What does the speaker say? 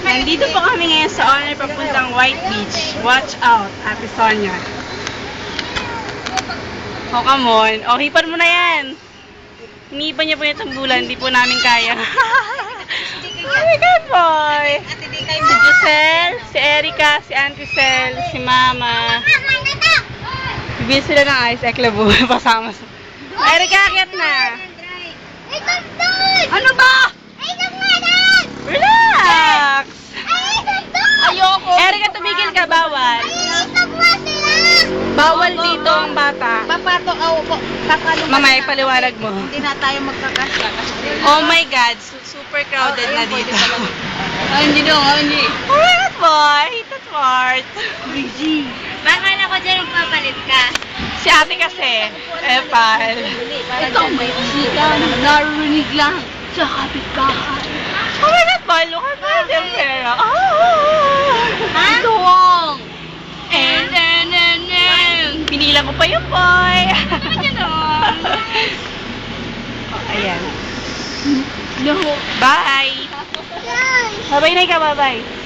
Nandito po kami ngayon sa honor papuntang White Beach. Watch out, Ate Sonia. Oh, come on. Oh, hipan mo na yan. Hinipan niya po yung tumbulan. Hindi po namin kaya. Oh my God, boy. Si Giselle, si Erica, si Auntie Cel, si Mama. Bibili sila ng ice eklabu. Pasama sa... Erica, akit na. Ano ba? Relax. Ayoko. Erica, tumigil ka. Bawal. Bawal dito ang bata. Papato ako po. Mamaya, paliwanag mo. Hindi na tayo magkakasya. Oh my God, super crowded na dito. Hindi daw, hindi. Oh my God, boy. That's smart. Baka na ko dyan papalit ka. Si ate kasi, epal. Ito, may usika. Narinig lang sa kapitbahay. Oh my God, boy. Look at that. Yung pera. Oh. Ha? Tuwang. Pinilang ko pa yung boy. Oh, ayan. No. Bye. Bye-bye na ka, bye-bye.